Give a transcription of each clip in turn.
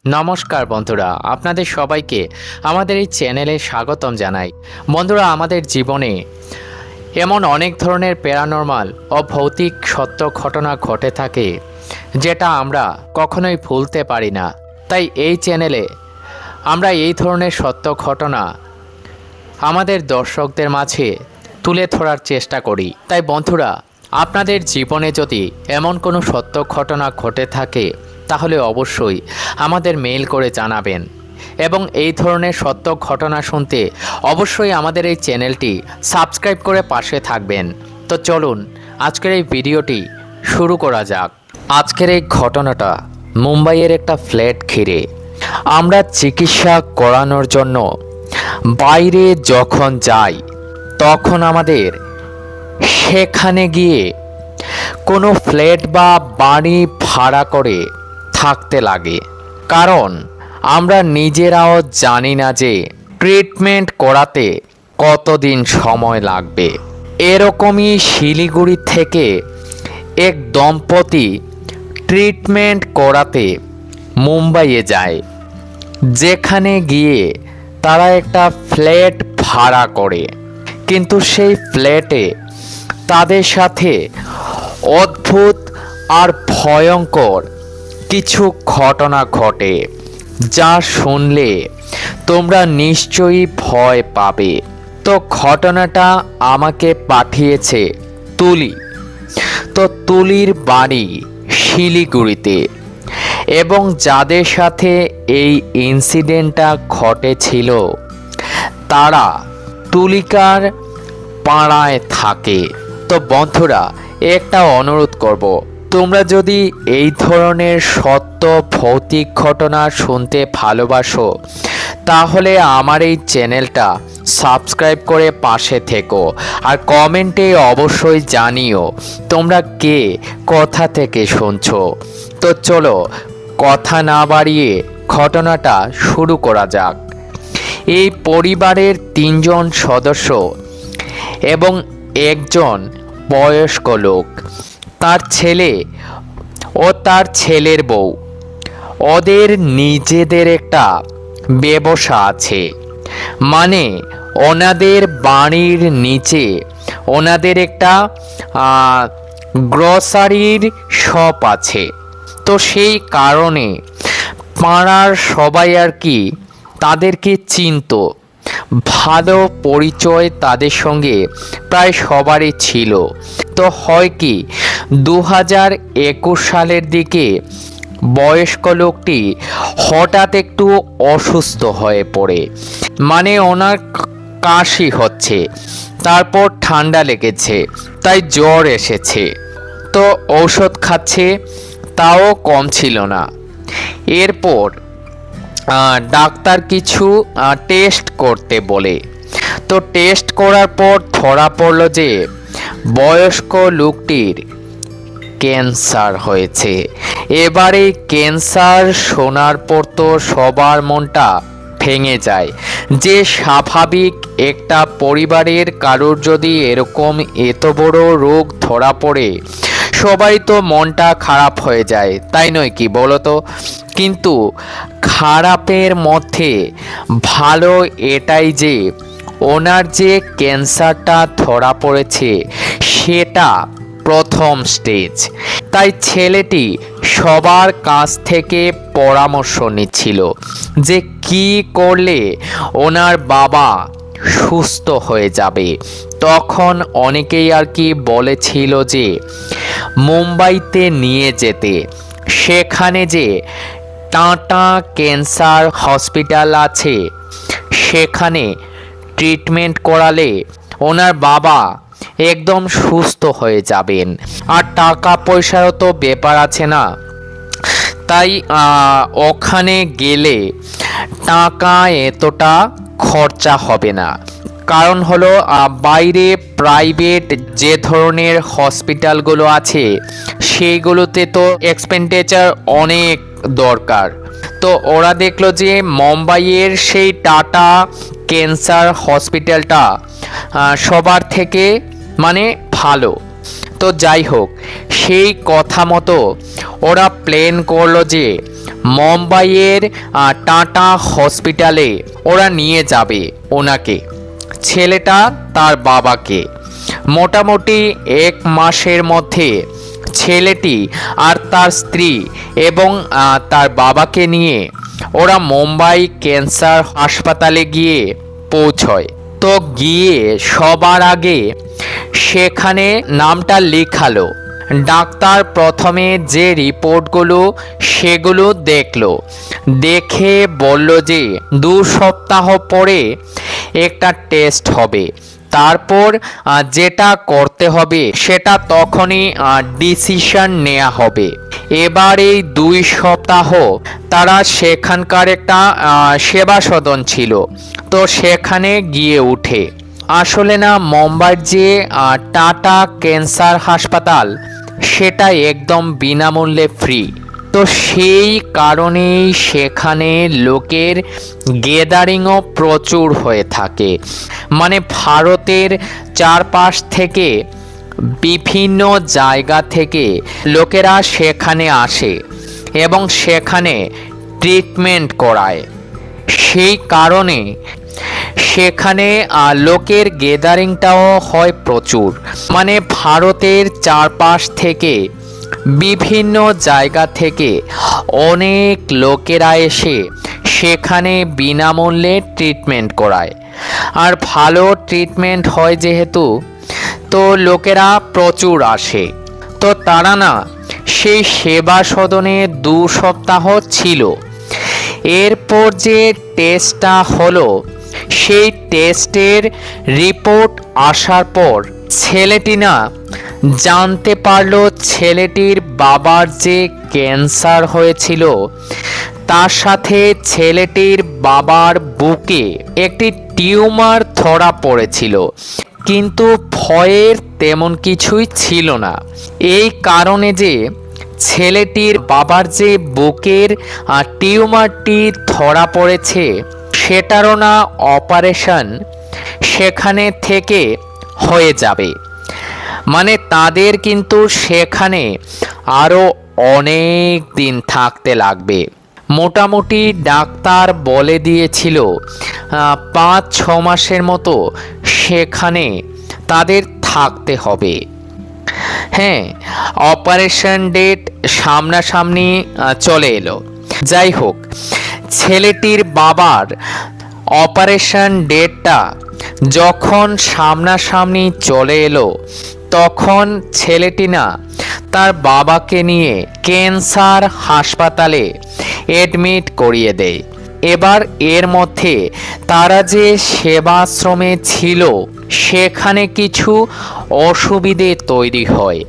নমস্কার বন্ধুরা, আপনাদের সবাইকে আমাদের এই চ্যানেলে স্বাগতম জানাই। বন্ধুরা, আমাদের জীবনে এমন অনেক ধরনের প্যারানরমাল ও ভৌতিক সত্য ঘটনা ঘটে থাকে যেটা আমরা কখনোই ভুলতে পারি না। তাই এই চ্যানেলে আমরা এই ধরনের সত্য ঘটনা আমাদের দর্শকদের মাঝে তুলে ধরার চেষ্টা করি। তাই বন্ধুরা, আপনাদের জীবনে যদি এমন কোনো সত্য ঘটনা ঘটে থাকে তাহলে অবশ্যই আমাদের মেইল করে জানাবেন এবং এই ধরনের সত্য ঘটনা শুনতে অবশ্যই আমাদের এই চ্যানেলটি সাবস্ক্রাইব করে পাশে থাকবেন। তো চলুন আজকের এই ভিডিওটি শুরু করা যাক। আজকের এই ঘটনাটা মুম্বাইয়ের একটা ফ্ল্যাট ঘিরে। আমরা চিকিৎসা করানোর জন্য বাইরে যখন যাই তখন আমাদের সেখানে গিয়ে কোনো ফ্ল্যাট বা বাড়ি ভাড়া করে থাকতে লাগে, কারণ আমরা নিজেরাও জানি না যে ট্রিটমেন্ট করাতে কতদিন সময় লাগবে। এরকমই শিলিগুড়ি থেকে এক দম্পতি ট্রিটমেন্ট করাতে মুম্বাইয়ে যায়, যেখানে গিয়ে তারা একটা ফ্ল্যাট ভাড়া করে। কিন্তু সেই ফ্ল্যাটে তাদের সাথে অদ্ভুত আর ভয়ঙ্কর কিছু ঘটনা ঘটে, যা শুনলে তোমরা নিশ্চয়ই ভয় পাবে। তো ঘটনাটা আমাকে পাঠিয়েছে তুলি। তো তুলির বাড়ি শিলিগুড়িতে, এবং যাদের সাথে এই ইনসিডেন্টটা ঘটেছিল তারা তুলিকার পাড়ায় থাকে। তো বন্ধুরা, একটা অনুরোধ করব, তোমরা যদি এই ধরনের সত্য ভৌতিক ঘটনা শুনতে ভালোবাসো তাহলে আমার এই চ্যানেলটা সাবস্ক্রাইব করে পাশে থেকো, আর কমেন্টে অবশ্যই জানিও তোমরা কে কোথা থেকে শুনছো। তো চলো কথা না বাড়িয়ে ঘটনাটা শুরু করা যাক। এই পরিবারের 3 জন সদস্য এবং একজন বয়স্ক লোক, তার ছেলে ও তার ছেলের বউ। ওদের নিজেদের একটা ব্যবসা আছে, মানে ওনাদের বাড়ির নিচে ওনাদের একটা গ্রসারির শপ আছে। তো সেই কারণে পাড়ার সবাই আর কি তাদেরকে চিনত, ভালো পরিচয় তাদের সঙ্গে প্রায় সবারই ছিল। তো হয় কি, 2021 সালের দিকে বয়স্ক লোকটি হঠাৎ একটু অসুস্থ হয়ে পড়ে, মানে ওনার কাশি হচ্ছে, তারপর ঠান্ডা লেগেছে, তাই জ্বর এসেছে। তো ঔষধ খাচ্ছে, তাও কম ছিল না। এরপর ডাক্তার কিছু টেস্ট করতে বলে। তো টেস্ট করার পর ধরা পড়ল যে বয়স্ক লোকটির ক্যান্সার হয়েছে। এবারে ক্যান্সার শোনার পর তো সবার মনটা ভেঙে যায়, যে স্বাভাবিক একটা পরিবারের কারোর যদি এরকম এত বড় রোগ ধরা পড়ে সবাই তো মনটা খারাপ হয়ে যায়, তাই নয় কি বলো তো? কিন্তু খারাপের মধ্যে ভালো এটাই যে ওনার যে ক্যান্সারটা ধরা পড়েছে সেটা প্রথম স্টেজ। তাই ছেলেটি সবার কাছ থেকে পরামর্শ নিচ্ছিল যে কি করলে ওনার বাবা সুস্থ হয়ে যাবে। তখন অনেকেই আর কি বলেছিল যে মুম্বাইতে নিয়ে যেতে, সেখানে যে টাটা ক্যান্সার হসপিটাল আছে সেখানে ট্রিটমেন্ট করালে ওনার বাবা একদম সুস্থ হয়ে যাবেন। আর টাকা পয়সারও তো ব্যাপার আছে না, তাই ওখানে গেলে টাকা এতটা খরচা হবে না। কারণ হলো বাইরে প্রাইভেট যে ধরনের হসপিটালগুলো আছে সেইগুলোতে তো এক্সপেন্ডিচার অনেক দরকার। তো ওরা দেখলো যে মুম্বাইয়ের সেই টাটা ক্যান্সার হসপিটালটা সবার থেকে মানে ভালো, তো যাই হোক, সেই কথা মতো ওরা প্ল্যান করলো যে মুম্বাইয়ের টাটা হসপিটালে ওরা নিয়ে যাবে ওনাকে, ছেলেটা তার বাবাকে। মোটামুটি 1 মাসের মধ্যে ছেলেটি আর তার স্ত্রী এবং তার বাবাকে নিয়ে ওরা মুম্বাই ক্যান্সার হাসপাতালে গিয়ে পৌঁছয়। তো গিয়ে সবার আগে সেখানে নামটা লেখালো। ডাক্তার প্রথমে যে রিপোর্টগুলো সেগুলো দেখলো, দেখে বলল যে 2 সপ্তাহ পরে একটা টেস্ট হবে, তারপর যেটা করতে হবে সেটা তখনই ডিসিশন নেওয়া হবে। এবার এই 2 সপ্তাহ তারা সেখানকার একটা সেবা সদন ছিল, তো সেখানে গিয়ে উঠে। আসলে না, মুম্বাইয়ের যে টাটা ক্যান্সার হাসপাতাল সেটা একদম বিনামূল্যে ফ্রি। তো সেই কারণেই সেখানে লোকের গ্যাদারিংও প্রচুর হয়ে থাকে। মানে ভারতের চারপাশ থেকে বিভিন্ন জায়গা থেকে লোকেরা সেখানে আসে এবং সেখানে ট্রিটমেন্ট করায়। সেই কারণে সেখানে লোকের গ্যাদারিংটাও হয় প্রচুর। মানে ভারতের চারপাশ থেকে বিভিন্ন জায়গা থেকে অনেক লোকেরা এসে সেখানে বিনামূল্যে ট্রিটমেন্ট করায়। আর ভালো ট্রিটমেন্ট হয় যেহেতু, তো লোকেরা প্রচুর আসে। তো তারা না সেই সেবা সদনে 2 সপ্তাহ ছিল। এরপর যে টেস্টটা হলো, সেই টেস্টের রিপোর্ট আসার পর ছেলেটি না জানতে পারলো ছেলেটির বাবার যে ক্যান্সার হয়েছিল, তার সাথে ছেলেটির বাবার বুকে একটি টিউমার ধরা পড়েছিল, কিন্তু ভয়ের তেমন কিছুই ছিল না। এই কারণে যে ছেলেটির বাবার যে বুকের টিউমারটি ধরা পড়েছে সেটারও না অপারেশন সেখানে থেকে হয়ে যাবে। মানে তাদের কিন্তু সেখানে আরও অনেক দিন থাকতে লাগবে। মোটামুটি ডাক্তার বলে দিয়েছিল 5-6 মাসের মতো সেখানে তাদের থাকতে হবে। হ্যাঁ, অপারেশন ডেট সামনাসামনি চলে এলো। যাই হোক, ছেলেটির বাবার অপারেশন ডেটটা যখন সামনাসামনি চলে এলো, তখন ছেলেটি না তার বাবাকে নিয়ে ক্যান্সার হাসপাতালে অ্যাডমিট করিয়ে দেয়। এবার এর মধ্যে তারা যে সেবাশ্রমে ছিল সেখানে কিছু অসুবিধে তৈরি হয়।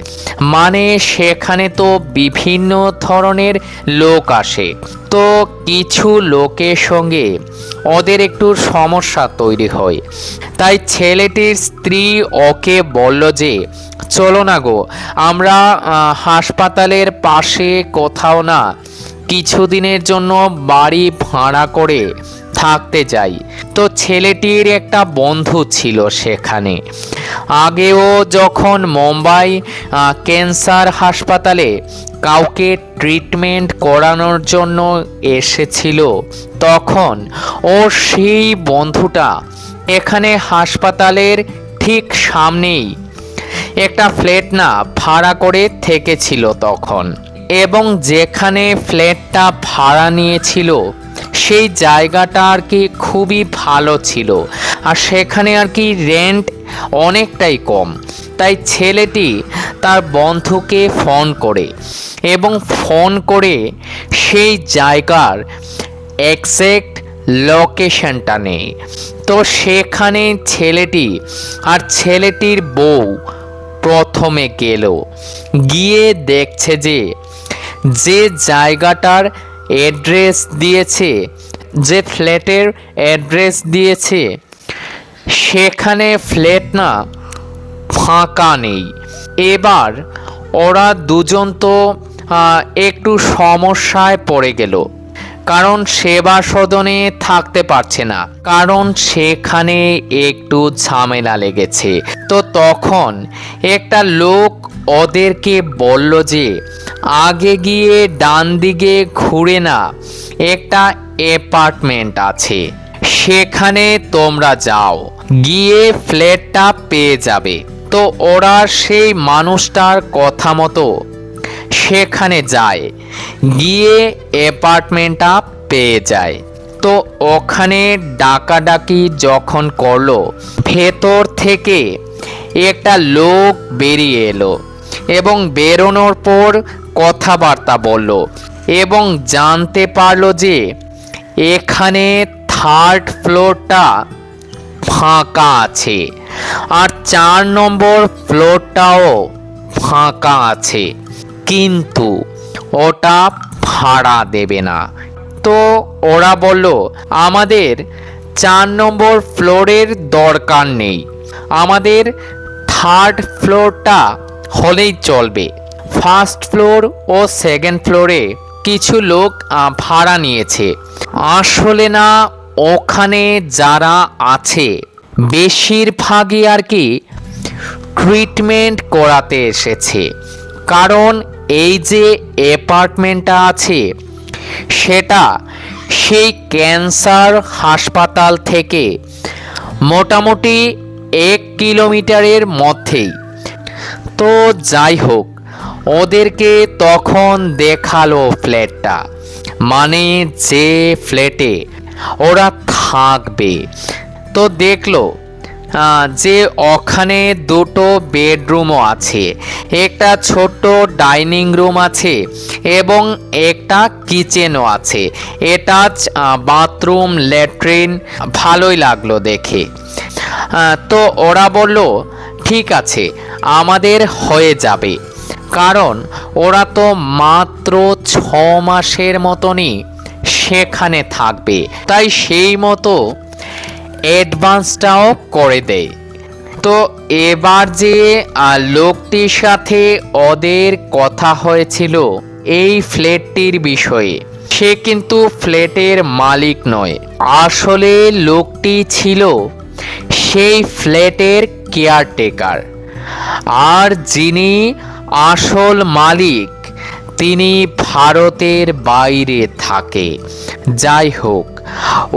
মানে সেখানে তো বিভিন্ন ধরনের লোক আসে, তো কিছু লোকের সঙ্গে ওদের একটু সমস্যা তৈরি হয়। তাই ছেলেটির স্ত্রী ওকে বলল যে চলো না গো, আমরা হাসপাতালের পাশে কোথাও না কিছুদিনের জন্য বাড়ি ভাড়া করে থাকতে যাই। তো ছেলেটির একটা বন্ধু ছিল সেখানে, আগেও যখন মুম্বাই ক্যান্সার হাসপাতালে কাউকে ট্রিটমেন্ট করানোর জন্য এসেছিল, তখন ও সেই বন্ধুটা এখানে হাসপাতালের ঠিক সামনেই একটা ফ্ল্যাট না ভাড়া করে থেকেছিল তখন। এবং যেখানে ফ্ল্যাটটা ভাড়া নিয়েছিল সেই জায়গাটা আর কি খুবই ভালো ছিল, আর সেখানে আর কি রেন্ট অনেকটাই কম। তাই ছেলেটি তার বন্ধুকে ফোন করে এবং ফোন করে সেই জায়গার এক্স্যাক্ট লোকেশনটা নেই। তো সেখানে ছেলেটি আর ছেলেটির বউ প্রথমে গেল, গিয়ে দেখছে যে যে জায়গাটার অ্যাড্রেস দিয়েছে, যে ফ্ল্যাটের অ্যাড্রেস দিয়েছে, সেখানে ফ্ল্যাট না ফাঁকা নেই। এবার ওরা দুজন তো একটু সমস্যায় পড়ে গেল। কারণ সেবা সদনে থাকতে পারছে না, কারণ সেখানে একটু ঝামেলা লেগেছে। তো তখন একটা লোক ওদেরকে বলল যে আগে গিয়ে ডান দিকে ঘুরে না একটা অ্যাপার্টমেন্ট আছে, সেখানে তোমরা যাও, গিয়ে ফ্ল্যাটটা পেয়ে যাবে। তো ওরা সেই মানুষটার কথা মতো সেখানে যায়, গিয়ে অ্যাপার্টমেন্টটা পেয়ে যায়। তো ওখানে ডাকাডাকি যখন করলো, ভেতর থেকে একটা লোক বেরিয়ে এলো এবং বেরোনোর পর কথাবার্তা বলল এবং জানতে পারলো যে এখানে থার্ড ফ্লোরটা ফাঁকা আছে আর 4 নম্বর ফ্লোরটাও ফাঁকা আছে, কিন্তু ওটা ভাড়া দেবে না। তো ওরা বলল আমাদের 4 নম্বর ফ্লোরের দরকার নেই, আমাদের থার্ড ফ্লোরটা হলেই চলবে। ফার্স্ট ফ্লোর ও সেকেন্ড ফ্লোরে কিছু লোক ভাড়া নিয়েছে। আসলে না, ওখানে যারা আছে বেশিরভাগই আর কি ট্রিটমেন্ট করাতে এসেছে, কারণ এই যে অ্যাপার্টমেন্টটা আছে সেটা সেই ক্যান্সার হাসপাতাল থেকে মোটামুটি 1 কিলোমিটারের মধ্যেই। তো যাই হোক, ওদেরকে তখন দেখালো ফ্ল্যাটটা, মানে যে ফ্ল্যাটে ওরা থাকবে। তো দেখলো যে ওখানে 2টো বেডরুমও আছে, একটা ছোট্ট ডাইনিং রুম আছে এবং একটা কিচেনও আছে, অ্যাটাচ বাথরুম, ল্যাট্রিন। ভালোই লাগলো দেখে। তো ওরা বলল ঠিক আছে, আমাদের হয়ে যাবে, কারণ ওরা তো মাত্র 6 মাসের মতনই সেখানে থাকবে, তাই সেই মতো অ্যাডভান্সটাও করে দেয়। তো এবার যে লোকটির সাথে ওদের কথা হয়েছিল এই ফ্ল্যাটটির বিষয়ে, সে কিন্তু ফ্ল্যাটের মালিক নয়, আসলে লোকটি ছিল সেই ফ্ল্যাটের কেয়ারটেকার। আর যিনি আসল মালিক তিনি ভারতের বাইরে থাকে। যাই হোক,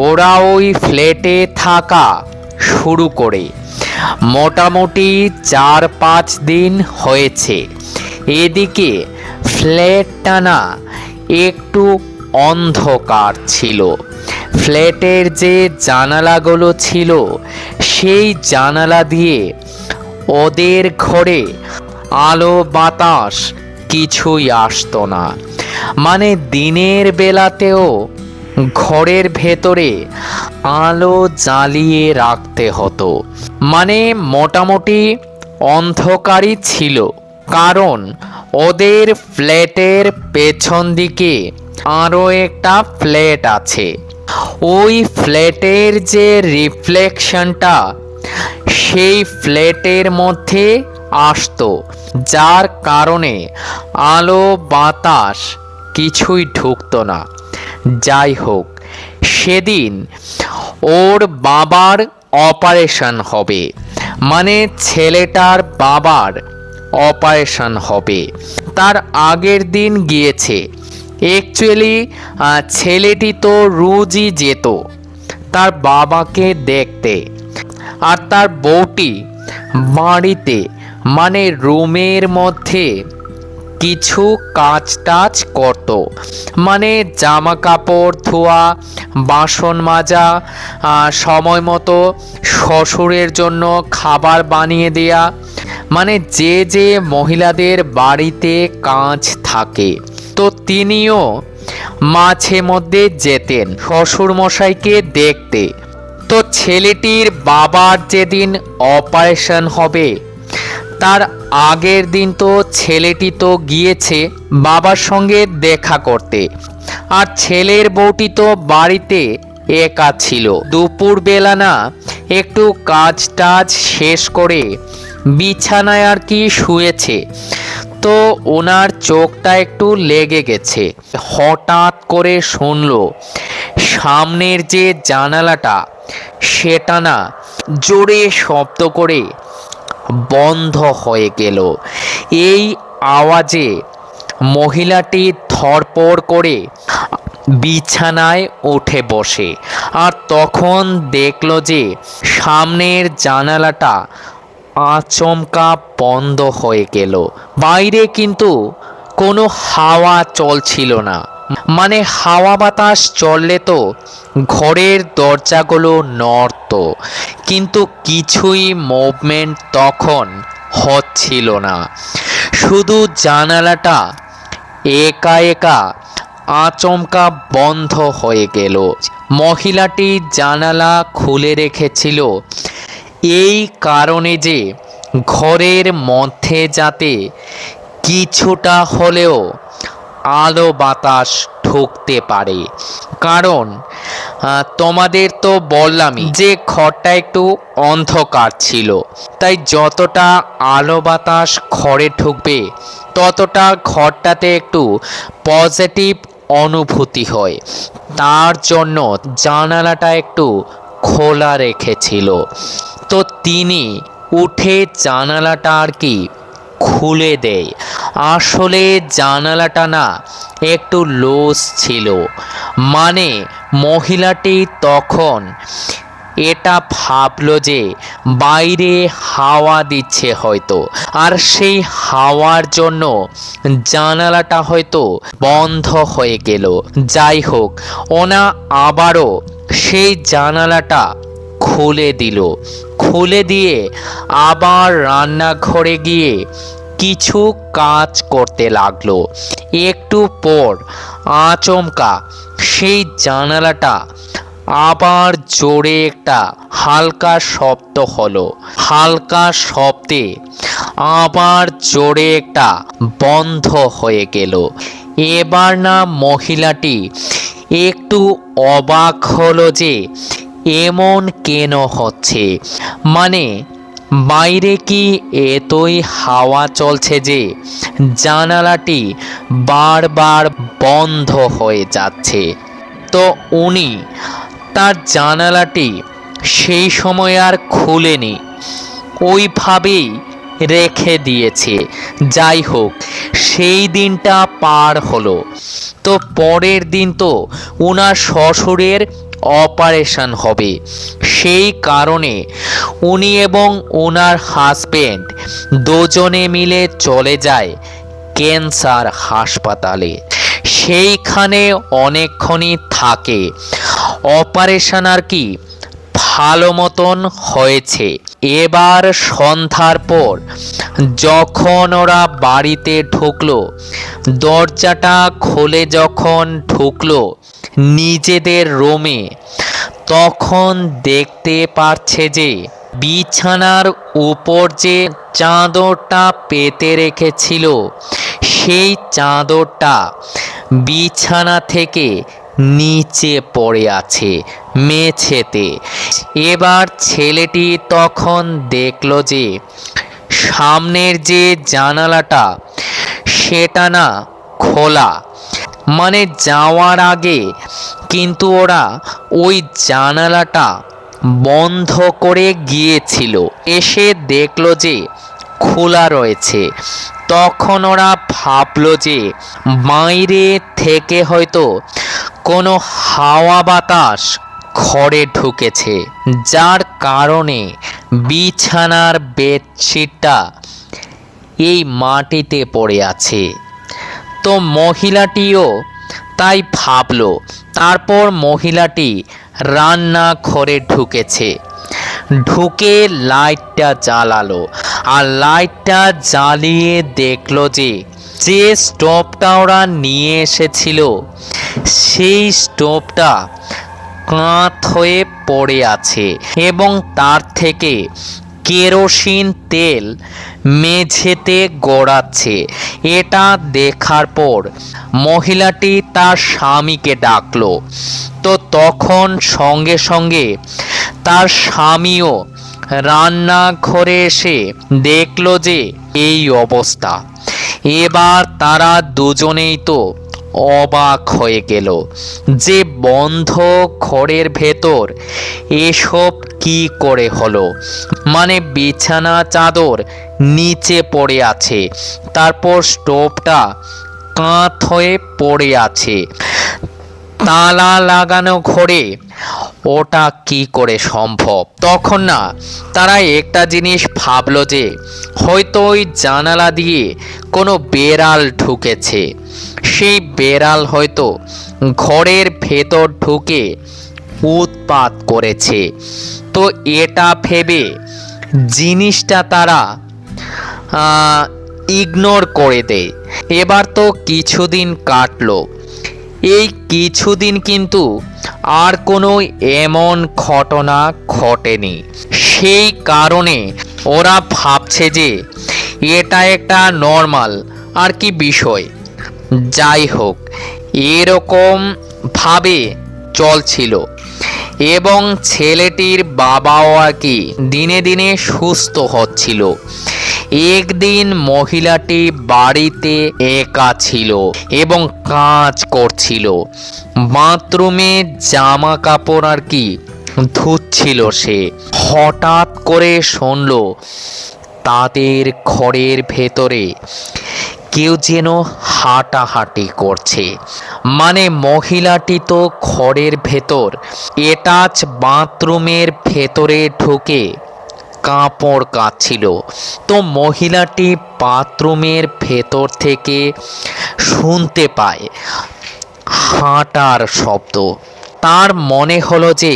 ওরা ওই ফ্ল্যাটে থাকা শুরু করে মোটামুটি 4-5 দিন হয়েছে। এদিকে ফ্ল্যাটটা না একটু অন্ধকার ছিল। ফ্ল্যাটের যে জানালাগুলো ছিল সেই জানালা দিয়ে ওদের ঘরে আলো বাতাস কিছুই আসতো না, মানে দিনের বেলাতেও ঘরের ভেতরে আলো জ্বালিয়ে রাখতে হতো, মানে মোটামুটি অন্ধকারই ছিল। কারণ ওদের ফ্ল্যাটের পেছন দিকে আরও একটা ফ্ল্যাট আছে, ওই ফ্ল্যাটের যে রিফ্লেকশনটা সেই ফ্ল্যাটের মধ্যে আসতো, যার কারণে আলো বাতাস কিছুই ঢুকতো না। যাই হোক, সেদিন ওর বাবার অপারেশন হবে, মানে ছেলেটার বাবার অপারেশন হবে। তার আগের দিন গিয়েছে। অ্যাকচুয়ালি ছেলেটি তো রোজই যেত তার বাবাকে দেখতে, আর তার বউটি বাড়িতে মানে রুমের মধ্যে কিছু কাজ টাজ করত, মানে জামা কাপড় ধোয়া, বাসন মাজা, সময় মতো শ্বশুরের জন্য খাবার বানিয়ে দেয়া, মানে যে যে মহিলাদের বাড়িতে কাজ থাকে। তো তিনিও মাঝে মধ্যে যেতেন শ্বশুরমশাইকে দেখতে। তো ছেলেটির বাবার যেদিন অপারেশন হবে তার আগের দিন তো ছেলেটি তো গিয়েছে বাবার সঙ্গে দেখা করতে, আর ছেলের বউটি তো বাড়িতে একা ছিল। দুপুরবেলা না একটু কাজ টাজ শেষ করে বিছানায় আর কি শুয়েছে। তো ওনার চোখটা একটু লেগে গেছে। হঠাৎ করে শুনলো সামনের যে জানালাটা সেটা না জোরে শব্দ করে বন্ধ হয়ে গেল। এই আওয়াজে মহিলাটি ধড়পড় করে বিছানায় উঠে বসে, আর তখন দেখলো যে সামনের জানালাটা আচমকা বন্ধ হয়ে গেল। বাইরে কিন্তু কোনো হাওয়া চলছিল না। মানে হাওয়া বাতাস চললে তো ঘরের দরজাগুলো নড়ত, কিন্তু কিছুই মুভমেন্ট তখন হচ্ছিল না। শুধু জানালাটা একা একা আচমকা বন্ধ হয়ে গেল। মহিলাটি জানালা খুলে রেখেছিল এই কারণে যে ঘরের মধ্যে যাতে কিছুটা হলেও আলো বাতাস ঢুকতে পারে। কারণ তোমাদের তো বললামই যে ঘরটা একটু অন্ধকার ছিল, তাই যতটা আলো বাতাস ঘরে ঢুকবে ততটা ঘরটাতে একটু পজিটিভ অনুভূতি হয়। তার জন্য জানালাটা একটু খোলা রেখেছিল। তো তিনি উঠে জানালাটা আর কি খুলে দেয়। আসলে জানালাটা না একটু লুজ ছিল। মানে মহিলাটি তখন এটা ভাবলো যে বাইরে হাওয়া দিচ্ছে হয়তো, আর সেই হাওয়ার জন্য জানালাটা হয়তো বন্ধ হয়ে গেল। যাই হোক, ওনা আবারও সেই জানালাটা খুলে দিল। খুলে দিয়ে আবার রান্নাঘরে গিয়ে কিছু কাজ করতে লাগলো। একটু পর আচমকা সেই জানালাটা আবার জোরে একটা হালকা শব্দ হলো। হালকা শব্দে আবার জোরে একটা বন্ধ হয়ে গেল। এবার না মহিলাটি একটু অবাক হলো যে এমন কেন হচ্ছে। মানে বাইরে কি এতই হাওয়া চলছে যে জানালাটি বারবার বন্ধ হয়ে যাচ্ছে। তো উনি তার জানালাটি সেই সময় আর খুলেনি, ওইভাবেই রেখে দিয়েছে। যাই হোক, সেই দিনটা পার হলো। তো পরের দিন তো ওনার শ্বশুরের অপারেশন হবে। সেই কারণে উনি এবং ওনার হাজবেন্ড দুজনে মিলে চলে যায় ক্যান্সার হাসপাতালে। সেইখানে অনেকক্ষণই থাকে। অপারেশন আর কি ভালো মতন হয়েছে। এবার সন্ধ্যার পর যখন ওরা বাড়িতে ঢুকলো, দরজাটা খুলে যখন ঢুকলো নিজেদের রুমে, তখন দেখতে পারছে যে বিছানার উপর যে চাদরটা পেতে রেখেছিল সেই চাদরটা বিছানা থেকে নিচে পড়ে আছে মেঝেতে। এবার ছেলেটি তখন দেখলো যে সামনের যে জানালাটা সেটা না খোলা। মানে যাওয়ার আগে কিন্তু ওরা ওই জানালাটা বন্ধ করে গিয়েছিল। এসে দেখলো যে খোলা রয়েছে। তখন ওরা ভাবলো যে বাইরে থেকে হয়তো কোনো হাওয়া বাতাস ঘরে ঢুকেছে, যার কারণে বিছানার বেডশিটটা এই মাটিতে পড়ে আছে। তো মহিলাটিও তাই ভাবলো। তারপর মহিলাটি রান্নাঘরে ঢুকেছে। ঢুকে লাইটটা জ্বালালো, আর লাইটটা জ্বালিয়ে দেখলো যে যে স্টোভটা ওরা নিয়ে এসেছিল সেই স্টোভটা কাঁচ হয়ে পড়ে আছে, এবং তার থেকে কেরোসিন তেল মেঝেতে গড়াচ্ছে। এটা দেখার পর মহিলাটি তার স্বামীকে ডাকলো। তো তখন সঙ্গে সঙ্গে তার স্বামীও রান্নাঘরে এসে দেখলো যে এই অবস্থা। এবার তারা দুজনেই তো অবাক হয়ে গেল যে বন্ধ ঘরের ভেতর এসব কি করে হলো। মানে বিছানা চাদর নিচে পড়ে আছে, তারপর স্টোভটা কাঁচ হয়ে পড়ে আছে, তালা লাগানো ঘরে ওটা কি করে সম্ভব। তখন না তারা একটা জিনিস ভাবলো যে হয়তো ওই জানালা দিয়ে কোনো বেড়াল ঢুকেছে, সেই বেড়াল হয়তো ঘরের ভেতর ঢুকে উৎপাত করেছে। তো এটা ভেবে জিনিসটা তারা ইগনোর করে দেয়। এবার তো কিছুদিন কাটলো, এই কিছুদিন কিন্তু আর কোনো এমন ঘটনা ঘটেনি। সেই কারণে ওরা ভাবছে যে এটা একটা নর্মাল আর কি বিষয়। যাই হোক, এরকম ভাবে চলছিল এবং ছেলেটির বাবাও আর কি দিনে দিনে সুস্থ হচ্ছিল। একদিন মহিলাটি বাড়িতে একা ছিল এবং কাজ করছিল, বাথরুমে জামা কাপড় আর কি ধুচ্ছিল সে। হঠাৎ করে শুনল তাদের ঘরের ভেতরে কেউ যেন হাঁটাহাঁটি করছে। মানে মহিলাটি তো ঘরের ভেতর অ্যাটাচ বাথরুমের ভেতরে ঢুকে কাপড় কাচ্ছিল। তো মহিলাটি বাথরুমের ভেতর থেকে শুনতে পায় হাঁটার শব্দ। তার মনে হলো যে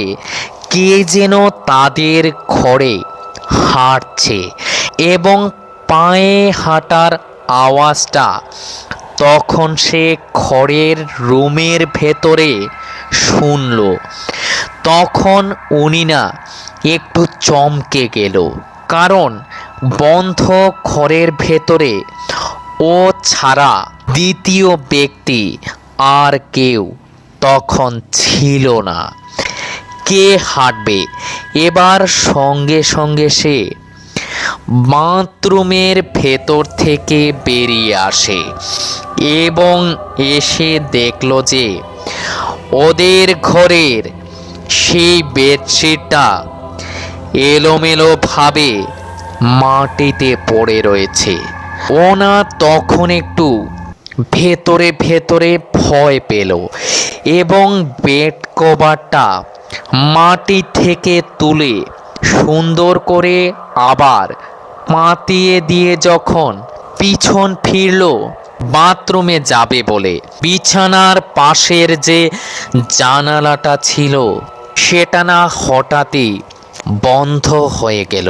কে যেন তাদের ঘরে হাঁটছে এবং পায়ে হাঁটার আওয়াজটা তখন সে ঘরের রুমের ভেতরে শুনল। তখন উনি না একটু চমকে গেল, কারণ বন্ধ ঘরের ভেতরে ও ছাড়া দ্বিতীয় ব্যক্তি আর কেউ তখন ছিল না। কে হাঁটবে? এবার সঙ্গে সঙ্গে সে বাথরুমের ভেতর থেকে বেরিয়ে আসে এবং এসে দেখল যে ওদের ঘরের সেই বেডশিটটা এলোমেলোভাবে মাটিতে পড়ে রয়েছে। ওনা তখন একটু ভেতরে ভেতরে ভয় পেল এবং বেড কভারটা মাটি থেকে তুলে সুন্দর করে আবার পাতিয়ে দিয়ে যখন পিছন ফিরল বাথরুমে যাবে বলে, বিছানার পাশের যে জানালাটা ছিল সেটা না হঠাৎই বন্ধ হয়ে গেল।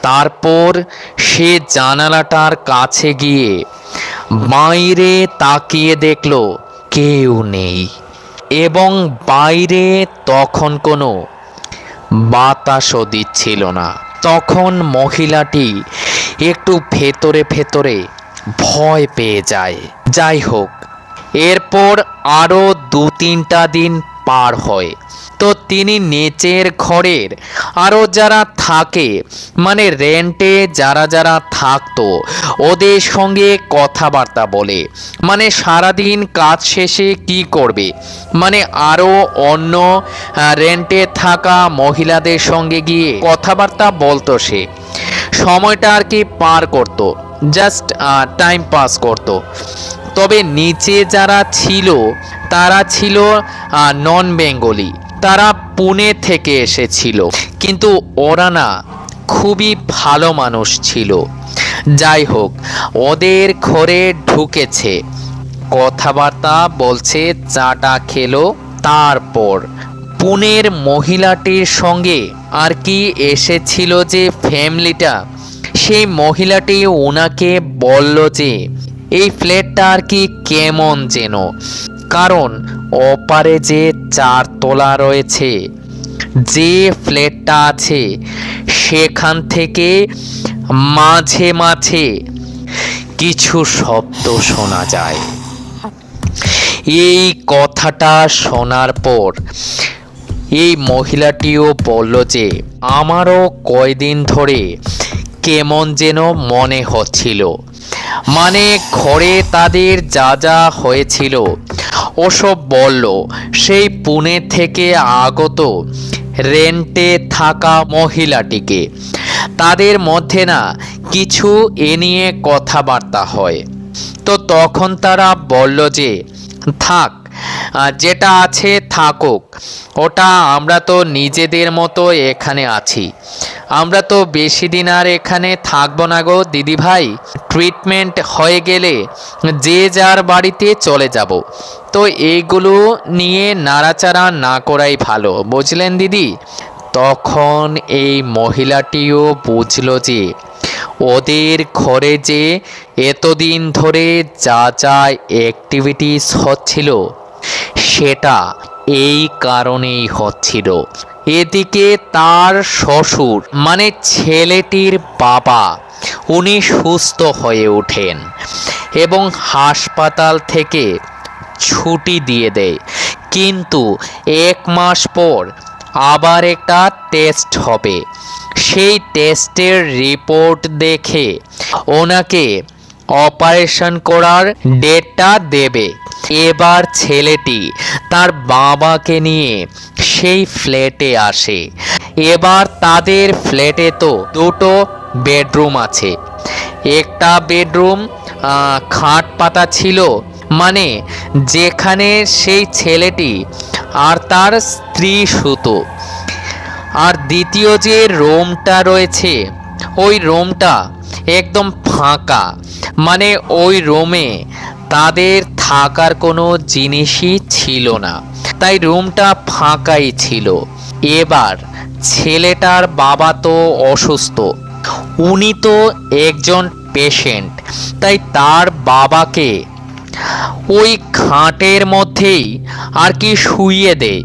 তারপর সে জানালাটার কাছে গিয়ে বাইরে তাকিয়ে দেখল কেউ নেই এবং বাইরে তখন কোনো বাতাসও দিচ্ছিল না। তখন মহিলাটি একটু ভেতরে ভেতরে ভয় পেয়ে যায়। যাই হোক, এরপর আরও 2-3টা দিন পার হয়। তো তিনি নিচের ঘরের আরও যারা থাকে, মানে রেন্টে যারা যারা থাকতো, ওদের সঙ্গে কথাবার্তা বলে। মানে সারাদিন কাজ শেষে কি করবে, মানে আরও অন্য রেন্টে থাকা মহিলাদের সঙ্গে গিয়ে কথাবার্তা বলতো সে। সময়টা আর কি পার করতো, জাস্ট টাইম পাস করতো। তবে নিচে যারা ছিল তারা ছিল নন বেঙ্গলি, তারা পুনে থেকে এসেছিল, কিন্তু ওরা না খুবই ভালো মানুষ ছিল। যাই হোক, ওদের ঘরে ঢুকেছে, কথাবার্তা বলছে, চাটা খেলো। তারপর পুনের মহিলাটির সঙ্গে আর কি এসেছিল যে ফ্যামিলিটা, সেই মহিলাটি ওনাকে বলল যে এই ফ্ল্যাটটা আর কি কেমন যেন, কারণ ওপারে যে 4 তলা রয়েছে, যে ফ্ল্যাটটা আছে সেখান থেকে মাঝে মাঝে কিছু শব্দ শোনা যায়। এই কথাটা শোনার পর এই মহিলাটিও বলল যে আমারও কয়দিন ধরে কেমন যেন মনে হচ্ছিল, মানে ঘরে তাদের যা যা হয়েছিল ওসব বলল সেই পুনে থেকে আগত রেন্টে থাকা মহিলাটিকে। তাদের মধ্যে না কিছু এ নিয়ে কথাবার্তা হয়। তো তখন তারা বলল যে থাক, যেটা আছে থাকুক, ওটা আমরা তো নিজেদের মতো এখানে আছি, আমরা তো বেশি দিন আর এখানে থাকবো না গো দিদি ভাই, ট্রিটমেন্ট হয়ে গেলে যে যার বাড়িতে চলে যাব। তো এইগুলো নিয়ে নাড়াচাড়া না করাই ভালো, বুঝলেন দিদি। তখন এই মহিলাটিও বুঝলো যে ওদের ঘরে যে এতদিন ধরে যা যা অ্যাক্টিভিটিস হচ্ছিল সেটা এই কারণেই হচ্ছিল। এদিকে তার শ্বশুর মানে ছেলেটির বাবা উনি সুস্থ হয়ে ওঠেন এবং হাসপাতাল থেকে ছুটি দিয়ে দেয়। কিন্তু 1 মাস পর আবার একটা টেস্ট হবে। সেই টেস্টের রিপোর্ট দেখে ওনাকে অপারেশন করার ডেটটা দেবে। এবার ছেলেটি তার বাবাকে নিয়ে সেই ফ্ল্যাটে আসে। এবার তাদের ফ্ল্যাটে তো 2টো বেডরুম আছে। একটা বেডরুম খাট পাতা ছিল, মানে যেখানে সেই ছেলেটি আর তার স্ত্রী শুতো। আর দ্বিতীয় যে রুমটা রয়েছে ওই রুমটা একদম ফাঁকা, মানে ওই রুমে তাদের থাকার কোনো জিনিসই ছিল না, তাই রুমটা ফাঁকাই ছিল। এবার ছেলেটার বাবা তো অসুস্থ, উনি তো একজন পেশেন্ট, তাই তার বাবাকে ওই খাটের মধ্যেই আর কি শুইয়ে দেয়,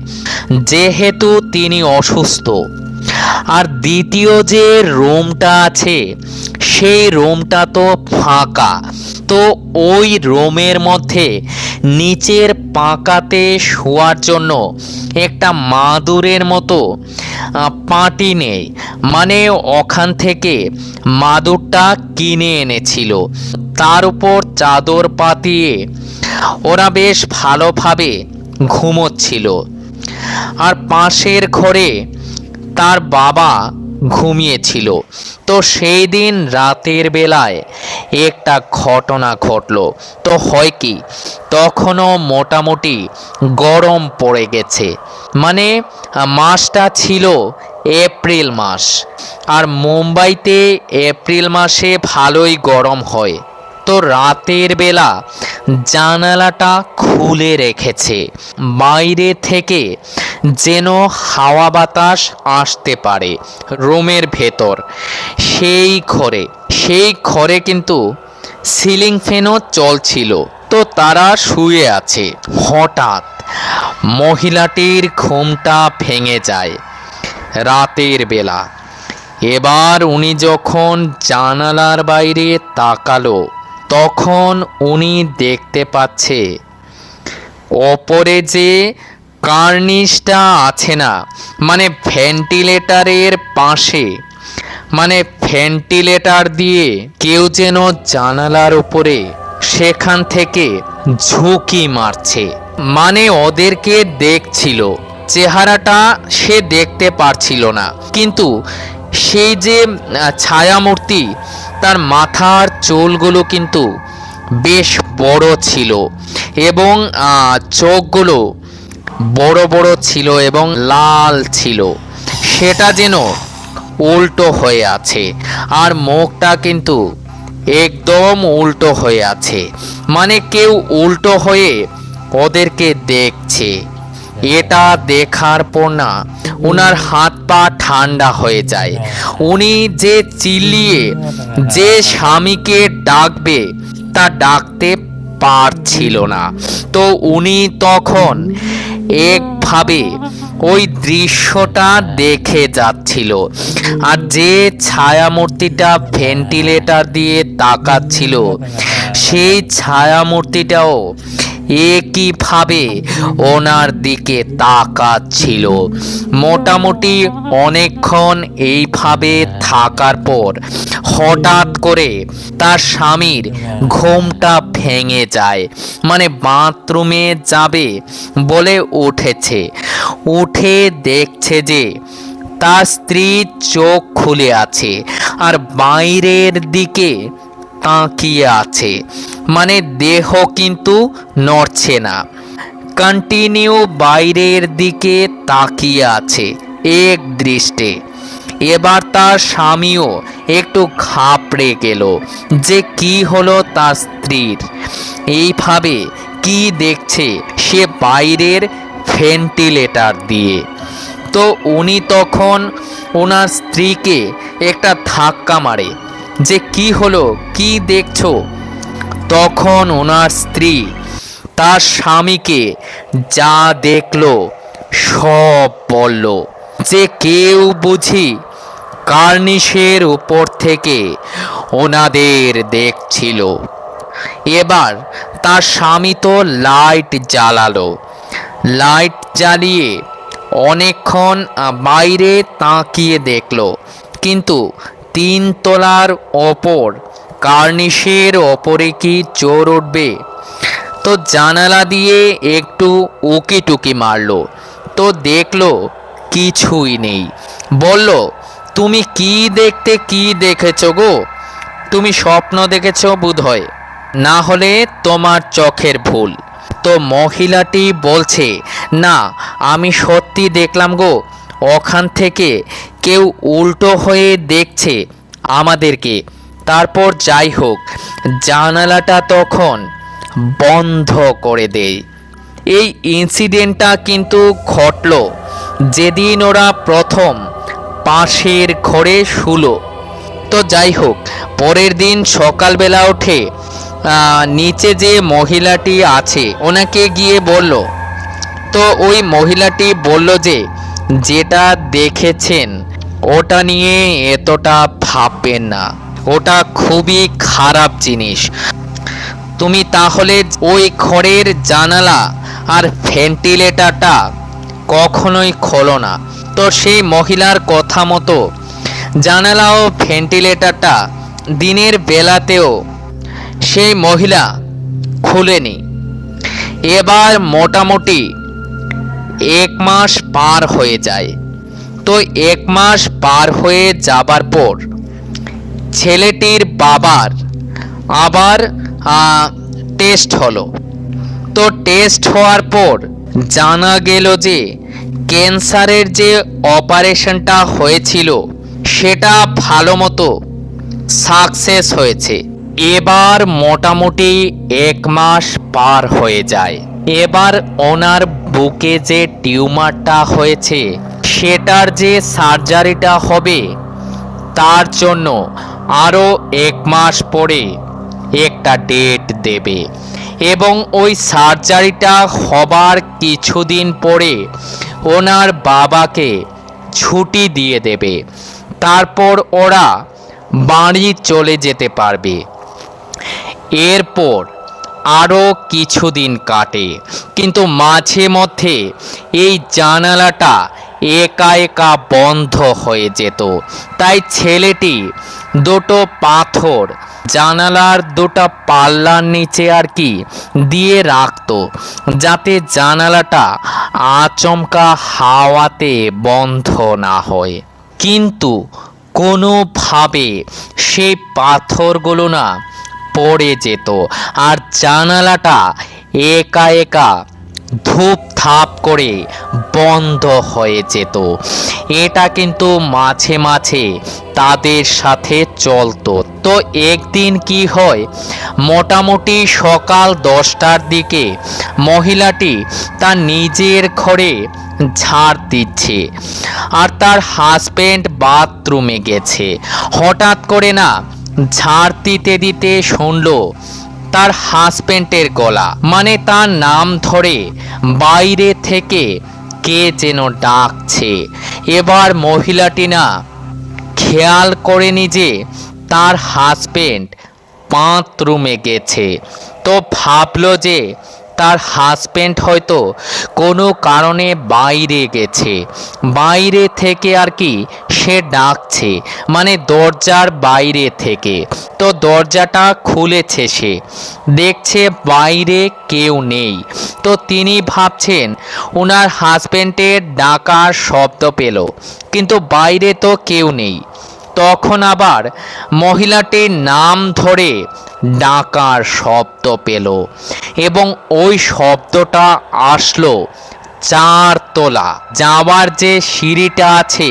যেহেতু তিনি অসুস্থ। আর দ্বিতীয় যে রুমটা আছে সেই রুমটা তো ফাঁকা, তো ওই রুমের মধ্যে নিচের পাকাতে শোয়ার জন্য একটা মাদুরের মতো পাটি নেই, মানে ওখান থেকে মাদুরটা কিনে এনেছিল। তার উপর চাদর পাতিয়ে ওরা বেশ ভালোভাবে ঘুমোচ্ছিল। আর পাশের ঘরে তার বাবা ঘুমিয়েছিল। তো সেই দিন রাতের বেলায় একটা ঘটনা ঘটলো। তো হয় কি, তখনও মোটামুটি গরম পড়ে গেছে, মানে মাসটা ছিল এপ্রিল মাস। আর মুম্বাইতে এপ্রিল মাসে ভালোই গরম হয়। তো রাতের বেলা জানালাটা খুলে রেখেছে, বাইরে থেকে যেন হাওয়া বাতাস আসতে পারে রুমের ভেতর। সেই ঘরে কিন্তু সিলিং ফ্যানও চলছিল। তো তারা শুয়ে আছে। হঠাৎ মহিলাটির ঘুমটা ভেঙে যায় রাতের বেলা। এবার উনি যখন জানালার বাইরে তাকালো তখন উনি দেখতে পাচ্ছে ওপরে যে কার্নিশটা আছে না, মানে ভেন্টিলেটরের পাশে, মানে ভেন্টিলেটর দিয়ে কেউ যেন জানালার উপরে সেখান থেকে ঝুঁকি মারছে, মানে ওদেরকে দেখছিল। চেহারাটা সে দেখতে পারছিল না, কিন্তু সেই যে ছায়ামূর্তি তার মাথার চুলগুলো কিন্তু বেশ বড় ছিল এবং চোখগুলো বড় বড় ছিল এবং লাল ছিল, সেটা যেন উল্টো হয়ে আছে। আর মুখটা কিন্তু একদম উল্টো হয়ে আছে, মানে কেউ উল্টো হয়ে ওদেরকে দেখছে। এটা দেখার পর না ওনার হাত পা ঠান্ডা হয়ে যায়। উনি যে চিল্লিয়ে যে স্বামীকে ডাকবে তা ডাকতে পারছিল না। তো উনি তখন একভাবে ওই দৃশ্যটা দেখে যাচ্ছিল। আর যে ছায়ামূর্তিটা ভেন্টিলেটর দিয়ে তাকাচ্ছিল সেই ছায়ামূর্তিটাও একইভাবে ওনার দিকে তাকাচ্ছিল। মোটামুটি অনেকক্ষণ এইভাবে থাকার পর হঠাৎ করে তার স্বামীর ঘুমটা ভেঙে যায়। মানে বাথরুমে যাবে বলে উঠেছে, উঠে দেখছে যে তার স্ত্রী চোখ খুলে আছে আর বাইরের দিকে তাকিয়ে আছে, মানে দেহ কিন্তু নড়ছে না, কন্টিনিউ বাইরের দিকে তাকিয়ে আছে এক দৃষ্টে। এবার তার স্বামীও একটু ঘাবড়ে গেল যে কি হলো তার স্ত্রীর, এইভাবে কি দেখছে সে বাইরের ভেন্টিলেটর দিয়ে। তো উনি তখন ওনার স্ত্রীকে একটা ধাক্কা মারে যে কি হলো, কি দেখছো। তখন ওনার স্ত্রী তার স্বামীকে যা দেখলো সব বলল, যে কেউ বুঝি কার্নিশের উপর থেকে ওনাদের দেখছিল। এবার তার স্বামী তো লাইট জ্বালালো, লাইট জ্বালিয়ে অনেকক্ষণ বাইরে তাকিয়ে দেখলো, কিন্তু 3 তলার ওপর কার্নিশের ওপরে কি চোর উঠবে। তো জানালা দিয়ে একটু উকি টুকি মারলো, তো দেখলো কিছুই নেই। বলল, তুমি কি দেখেছো গো? তুমি স্বপ্ন দেখেছো বোধহয়, না হলে তোমার চোখের ভুল। তো মহিলাটি বলছে, না আমি সত্যি দেখলাম গো, ওখান থেকে কেউ উল্টো হয়ে দেখছে আমাদেরকে। তারপর যাই হোক, জানালাটা তখন বন্ধ করে দেয়। এই ইনসিডেন্টটা কিন্তু ঘটলো যেদিন ওরা প্রথম পাশের ঘরে শুলো। তো যাই হোক, পরের দিন সকালবেলা উঠে নিচে যে মহিলাটি আছে ওনাকে গিয়ে বলল। তো ওই মহিলাটি বলল যে যেটা দেখেছেন ওটা নিয়ে এতটা ভাববেন না, ওটা খুবই খারাপ জিনিস। তুমি তাহলে ওই ঘরের জানালা আর ভেন্টিলেটরটা কখনোই খোলো না। তো সেই মহিলার কথা মতো জানালা ও ভেন্টিলেটরটা দিনের বেলাতেও সেই মহিলা খুলেনি। এবার মোটামুটি 1 মাস পার হয়ে যায়। তো 1 মাস পার হয়ে যাবার পর ছেলেটির বাবার আবার টেস্ট হলো। তো টেস্ট হওয়ার পর জানা গেল যে ক্যান্সারের যে অপারেশনটা হয়েছিল সেটা ভালো মতো সাকসেস হয়েছে। এবার মোটামুটি 1 মাস পার হয়ে যায়। এবার ওনার বুকে যে টিউমারটা হয়েছে সেটার যে সার্জারিটা হবে তার জন্য আরও 1 মাস পরে একটা ডেট দেবে, এবং ওই সার্জারিটা হবার কিছুদিন পরে ওনার বাবাকে ছুটি দিয়ে দেবে। তারপর ওরা বাড়ি চলে যেতে পারবে। এরপর আরও কিছুদিন কাটে, কিন্তু মাঝে মধ্যে এই জানালাটা একা একা বন্ধ হয়ে যেত। তাই ছেলেটি 2টো পাথর জানালার 2টা পাল্লার নিচে আর কি দিয়ে রাখতো, যাতে জানালাটা আচমকা হাওয়াতে বন্ধ না হয়। কিন্তু কোনোভাবে সেই পাথরগুলো না পড়ে যেত আর জানালাটা একা একা ধূপ ধাপ করে বন্ধ হয়ে যেত। এটা কিন্তু মাঝে মাঝে তাদের সাথে চলতো। তো একদিন কি হয়, মোটামুটি সকাল 10টার দিকে মহিলাটি তার নিজের ঘরে ঝাড় দিচ্ছে আর তার হাজবেন্ড বাথরুমে গেছে। হঠাৎ করে না ঝাড় দিতে দিতে শুনলো তার হাজবেন্ডের গলা, মানে তার নাম ধরে বাইরে থেকে কে যেন ডাকছে। এবার মহিলাটি না খেয়াল করেনি যে তার হাজবেন্ড বাথরুমে গেছে। তো ভাবলো যে তার হাজব্যান্ড হয়তো কোনো কারণে বাইরে গেছে, বাইরে থেকে আর কি সে ডাকছে, মানে দরজার বাইরে থেকে। তো দরজাটা খুলেছে, সে দেখছে বাইরে কেউ নেই। তো তিনি ভাবছেন ওনার হাজব্যান্ডের ডাকার শব্দ পেল, কিন্তু বাইরে তো কেউ নেই। তখন আবার মহিলাটির নাম ধরে ডাকার শব্দ পেল, এবং ওই শব্দটা আসলো 4 তলা যাওয়ার যে সিঁড়িটা আছে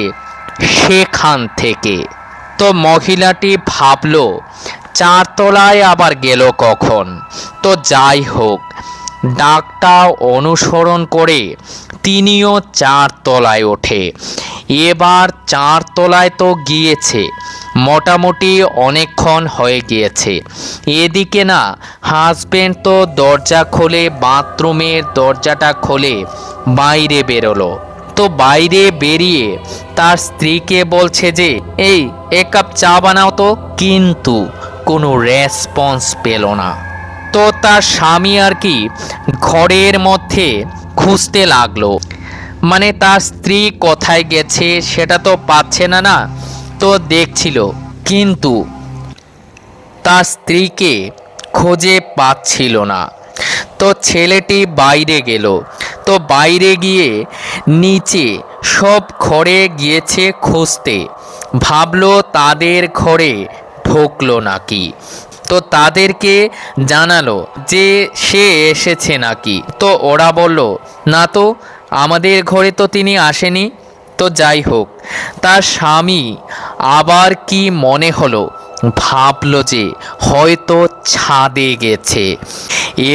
সেখান থেকে। তো মহিলাটি ভাবলো 4 তলায় আবার গেল কখন। তো যাই হোক, ডাকটা অনুসরণ করে তিনিও 4 তলায় ওঠে। এবার 4 তলায় তো গিয়েছে, মোটামুটি অনেকক্ষণ হয়ে গিয়েছে। এদিকে না হাজব্যান্ড তো দরজা খোলে, বাথরুমের দরজাটা খোলে বাইরে বেরোলো। তো বাইরে বেরিয়ে তার স্ত্রীকে বলছে যে এই 1 কাপ চা বানাও তো, কিন্তু কোনো রেসপন্স পেল না। তো তার স্বামী আর কি ঘরের মধ্যে খুঁজতে লাগলো, মানে তার স্ত্রী কোথায় গেছে সেটা তো পাচ্ছে না, না তো দেখছিল, কিন্তু তার স্ত্রীকে খুঁজে পাচ্ছিল না। তো ছেলেটি বাইরে গেল, তো বাইরে গিয়ে নিচে সব ঘরে গিয়েছে খুঁজতে, ভাবলো তাদের ঘরে ঢুকলো নাকি। তো তাদেরকে জানালো যে সে এসেছে নাকি। তো ওরা বলল না তো, আমাদের ঘরে তো তিনি আসেনি। তো যাই হোক, তার স্বামী আবার কি মনে হলো, ভাবলো যে হয়তো ছাদে গেছে।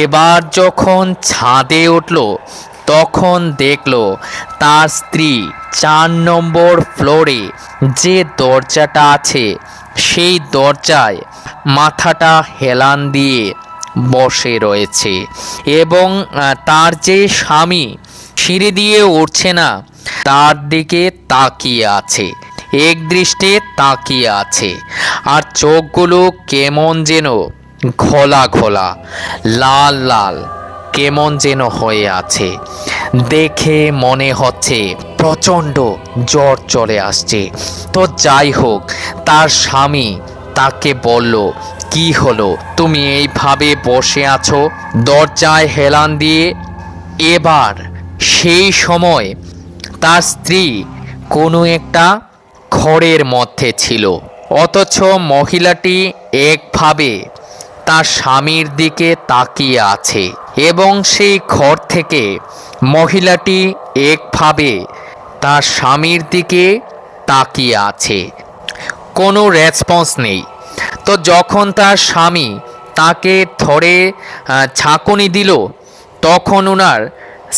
এবার যখন ছাদে উঠল তখন দেখলো তার স্ত্রী 4 নম্বর ফ্লোরে যে দরজাটা আছে সেই দরজায় মাথাটা হেলান দিয়ে বসে রয়েছে, এবং তার যে স্বামী সিঁড়ি দিয়ে উঠছে না তার দিকে তাকিয়ে আছে, এক দৃষ্টে তাকিয়ে আছে। আর চোখগুলো কেমন যেন ঘোলা ঘোলা, লাল লাল কেমন যেন হয়ে আছে। দেখে মনে হচ্ছে প্রচণ্ড জ্বর চলে আসছে। তো যাই হোক, তার স্বামী তাকে বলল কি হলো, তুমি এইভাবে বসে আছো দরজায় হেলান দিয়ে। এবার সেই সময় তার স্ত্রী কোনো একটা ঘরের মধ্যে ছিল, অথচ মহিলাটি একভাবে তার স্বামীর দিকে তাকিয়ে আছে, এবং সেই ঘর থেকে মহিলাটি একভাবে তার স্বামীর দিকে তাকিয়ে আছে, কোনো রেসপন্স নেই। তো যখন তার স্বামী তাকে ধরে ঝাঁকুনি দিল তখন ওনার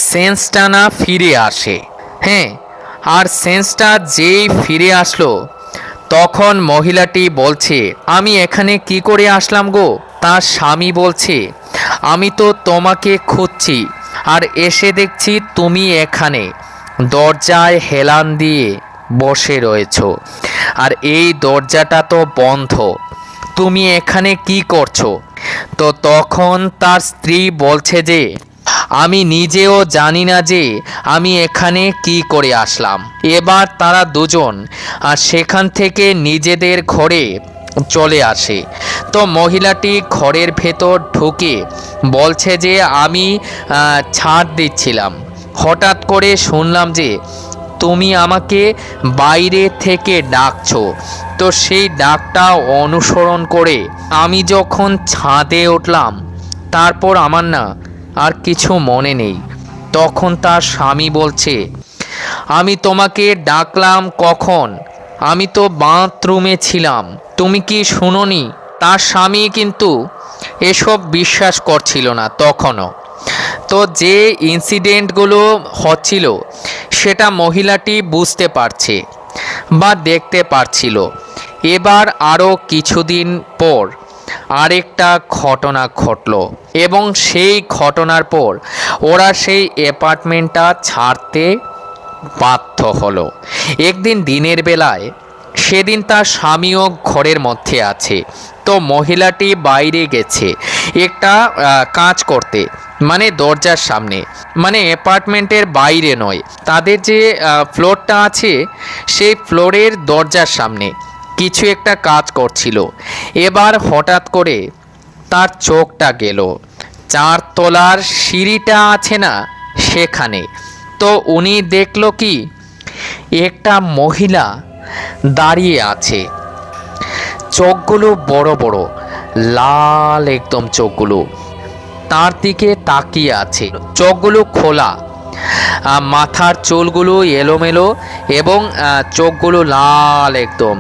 সেন্সটা না ফিরে আসে। হ্যাঁ, আর সেন্সটা যেই ফিরে আসলো তখন মহিলাটি বলছে আমি এখানে কি করে আসলাম গো। তার স্বামী বলছে আমি তো তোমাকে খুঁজছি, আর এসে দেখছি তুমি এখানে দরজায় হেলান দিয়ে বসে রয়েছো, আর এই দরজাটা তো বন্ধ, তুমি এখানে কি করছো। তো তখন তার স্ত্রী বলছে যে আমি নিজেও জানি না যে আমি এখানে কি করে আসলাম। এবার তারা দুজন আর সেখান থেকে নিজেদের ঘরে চলে আসে। তো মহিলাটি ঘরের ভেতর ঢুকে বলছে যে আমি ছাড় দিচ্ছিলাম, হঠাৎ করে শুনলাম যে তুমি আমাকে বাইরে থেকে ডাকছো। তো সেই ডাকটা অনুসরণ করে আমি যখন ছাদে উঠলাম তারপর আমার না আর কিছু মনে নেই। তখন তার স্বামী বলছে আমি তোমাকে ডাকলাম কখন, আমি তো বাথরুমে ছিলাম, তুমি কি শুনোনি। তার স্বামী কিন্তু এসব বিশ্বাস করছিল না তখনও। তো যে ইনসিডেন্টগুলো হচ্ছিল সেটা মহিলাটি বুঝতে পারছে বা দেখতে পারছিল। এবার আরও কিছুদিন পর আরেকটা ঘটনা ঘটল, এবং সেই ঘটনার পর ওরা সেই অ্যাপার্টমেন্টটা ছাড়তে বাধ্য হলো। একদিন দিনের বেলায়, সেদিন তার স্বামীও ঘরের মধ্যে আছে। তো মহিলাটি বাইরে গেছে একটা কাজ করতে, মানে দরজার সামনে, মানে অ্যাপার্টমেন্টের বাইরে নয়, তাদের যে ফ্লোরটা আছে সেই ফ্লোরের দরজার সামনে কিছু একটা কাজ করছিল। এবার হঠাৎ করে তার চোখটা গেল 4 তলার সিঁড়িটা আছে না সেখানে। তো উনি দেখল কি, একটা মহিলা দাঁড়িয়ে আছে, চোখগুলো বড় বড়, লাল একদম চোখগুলো, তার দিকে তাকিয়ে আছে, চোখগুলো খোলা, মাথার চুলগুলো এলোমেলো এবং চোখগুলো লাল একদম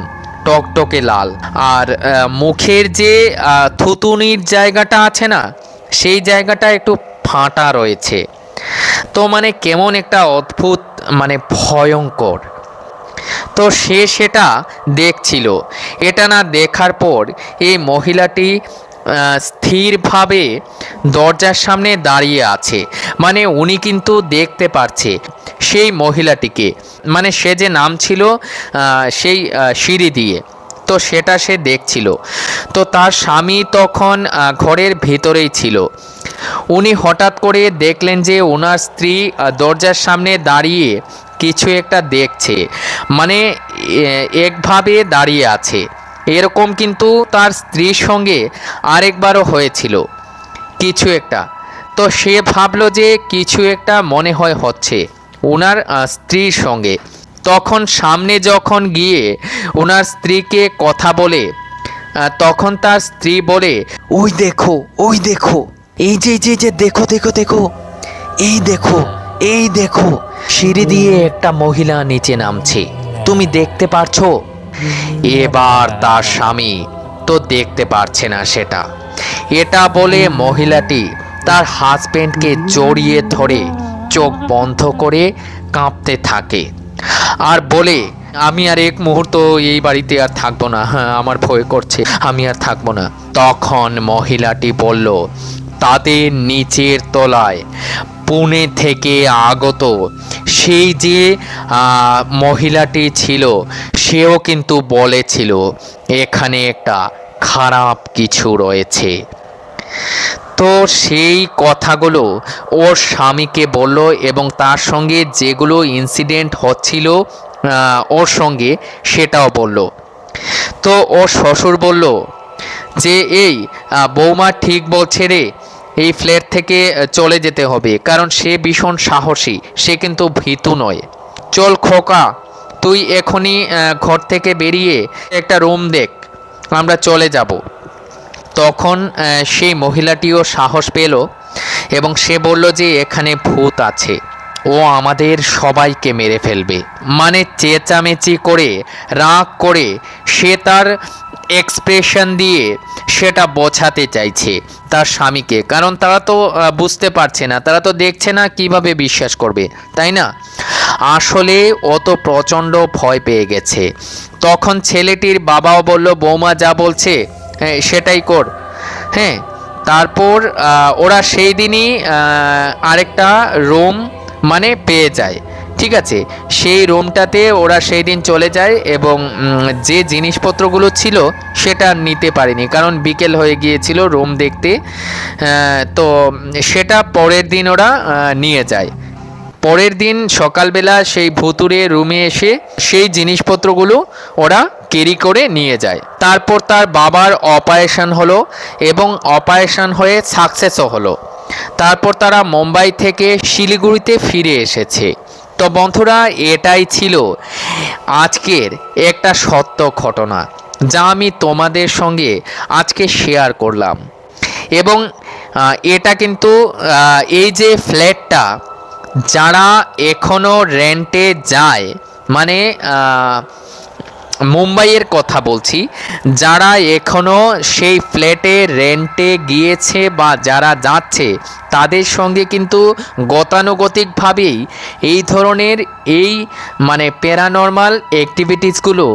টকটকে লাল। আর মুখের যে থুতুনির জায়গাটা আছে না সেই জায়গাটা একটু ফাটা রয়েছে। তো মানে কেমন একটা অদ্ভুত, মানে ভয়ঙ্কর। তো সে সেটা দেখছিল। এটা না দেখার পর এই মহিলাটি স্থিরভাবে দরজার সামনে দাঁড়িয়ে আছে, মানে উনি কিন্তু দেখতে পারছে সেই মহিলাটিকে, মানে সে যে নামছিল সেই সিঁড়ি দিয়ে, তো সেটা সে দেখছিল। তো তার স্বামী তখন ঘরের ভেতরেই ছিল। উনি হঠাৎ করে দেখলেন যে ওনার স্ত্রী দরজার সামনে দাঁড়িয়ে কিছু একটা দেখছে, মানে একভাবে দাঁড়িয়ে আছে। এরকম কিন্তু তার স্ত্রীর সঙ্গে আরেকবারও হয়েছিল কিছু একটা। তো সে ভাবলো যে কিছু একটা মনে হয় হচ্ছে ওনার স্ত্রীর সঙ্গে। তখন সামনে যখন গিয়ে ওনার স্ত্রীকে কথা বলে, তখন তার স্ত্রী বলে, ওই দেখো, ওই দেখো, এই যে যে যে দেখো দেখো দেখো, এই দেখো, এই দেখো, সিঁড়ি দিয়ে একটা মহিলা নিচে নামছে, তুমি দেখতে পারছো? এবার তার স্বামী তো দেখতে পারছে না সেটা। এটা বলে মহিলাটি তার হাজবেন্ডকে জড়িয়ে ধরে চোখ বন্ধ করে কাঁপতে থাকে আর বলে, আমি আর এক মুহূর্ত এই বাড়িতে আর থাকবো না, হ্যাঁ আমার ভয় করছে, আমি আর থাকবো না। তখন মহিলাটি বলল, তাদের নিচের তলায় পুনে থেকে আগত সেই যে মহিলাটি ছিল সেও কিন্তু বলেছিল এখানে একটা খারাপ কিছু রয়েছে। তো সেই কথাগুলো ওর স্বামীকে বলল এবং তার সঙ্গে যেগুলো ইনসিডেন্ট হচ্ছিল ওর সঙ্গে সেটাও বলল। তো ওর শ্বশুর বলল যে এই বৌমা ঠিক বলছে রে, এই ফ্ল্যাট থেকে চলে যেতে হবে, কারণ সে ভীষণ সাহসী, সে কিন্তু ভীতু নয়। চল খোকা, তুই এখনই ঘর থেকে বেরিয়ে একটা রুম দেখ, আমরা চলে যাব। তখন সেই মহিলাটিও সাহস পেল এবং সে বলল যে এখানে ভূত আছে, ও আমাদের সবাইকে মেরে ফেলবে। মানে চেঁচামেচি করে, রাগ করে সে তার এক্সপ্রেশন দিয়ে সেটা বোঝাতে চাইছে তার স্বামীকে, কারণ তারা তো বুঝতে পারছে না, তারা তো দেখছে না, কিভাবে বিশ্বাস করবে, তাই না? আসলে ও তো প্রচণ্ড ভয় পেয়ে গেছে। তখন ছেলেটির বাবাও বলল, বৌমা যা বলছে সেটাই কর। হ্যাঁ, তারপর ওরা সেই দিনই আরেকটা রুম মানে পেয়ে যায়। ঠিক আছে, সেই রুমটাতে ওরা সেই দিন চলে যায় এবং যে জিনিসপত্রগুলো ছিল সেটা নিতে পারেনি, কারণ বিকেল হয়ে গিয়েছিল রুম দেখতে। তো সেটা পরের দিন ওরা নিয়ে যায়। পরের দিন সকালবেলা সেই ভুতুরে রুমে এসে সেই জিনিসপত্রগুলো ওরা ক্যারি করে নিয়ে যায়। তারপর তার বাবার অপারেশন হলো এবং অপারেশন হয়ে সাকসেসও হলো। তারপর তারা মুম্বাই থেকে শিলিগুড়িতে ফিরে এসেছে। তো বন্ধুরা, এটাই ছিল আজকের একটা সত্য ঘটনা যা আমি তোমাদের সঙ্গে আজকে শেয়ার করলাম। এবং এটা কিন্তু এই যে ফ্ল্যাটটা যারা এখনও রেন্টে যায়, মানে মুম্বাইয়ের কথা বলছি, যারা এখনও সেই ফ্ল্যাটে রেন্টে গিয়েছে বা যারা যাচ্ছে তাদের সঙ্গে কিন্তু গতানুগতিকভাবেই এই ধরনের মানে প্যারানরমাল অ্যাক্টিভিটিসগুলো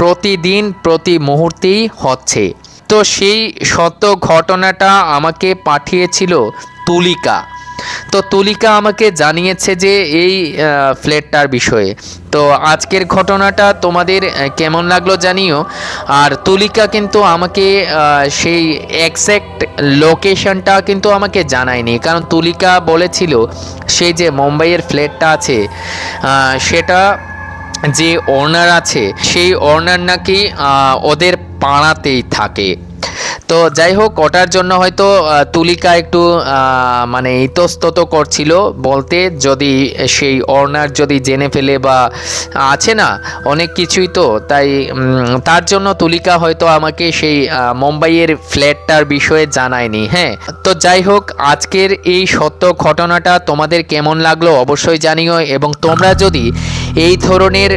প্রতিদিন প্রতি মুহূর্তেই হচ্ছে। তো সেই সত্য ঘটনাটা আমাকে পাঠিয়েছিল তুলিকা। তো তুলিকা আমাকে জানিয়েছে যে এই ফ্ল্যাটটার বিষয়ে। তো আজকের ঘটনাটা তোমাদের কেমন লাগলো জানিও। আর তুলিকা কিন্তু আমাকে সেই এক্স্যাক্ট লোকেশনটা কিন্তু আমাকে জানায়নি, কারণ তুলিকা বলেছিল সেই যে মুম্বাইয়ের ফ্ল্যাটটা আছে সেটা যে ওনার আছে সেই ওনার নাকি ওদের পাড়াতেই থাকে। তো যাই হোক, ওটার জন্য হয়তো তুলিকা একটু মানে ইতস্তত করছিল বলতে, যদি সেই ওনার যদি জেনে ফেলে বা আছে না অনেক কিছুই, তো তাই তার জন্য তুলিকা হয়তো আমাকে সেই মুম্বাইয়ের ফ্ল্যাটটার বিষয়ে জানায়নি। হ্যাঁ, তো যাই হোক, আজকের এই সত্য ঘটনাটা তোমাদের কেমন লাগলো অবশ্যই জানিও। এবং তোমরা যদি এই ধরনের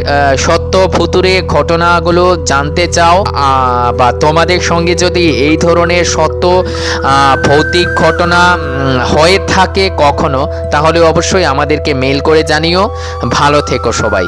সত্য ফুতুরে ঘটনাগুলো জানতে চাও বা তোমাদের সঙ্গে যদি এই ধরনের সত্য ভৌতিক ঘটনা হয়ে থাকে কখনো, তাহলে অবশ্যই আমাদেরকে মেল করে জানিও। ভালো থেকো সবাই।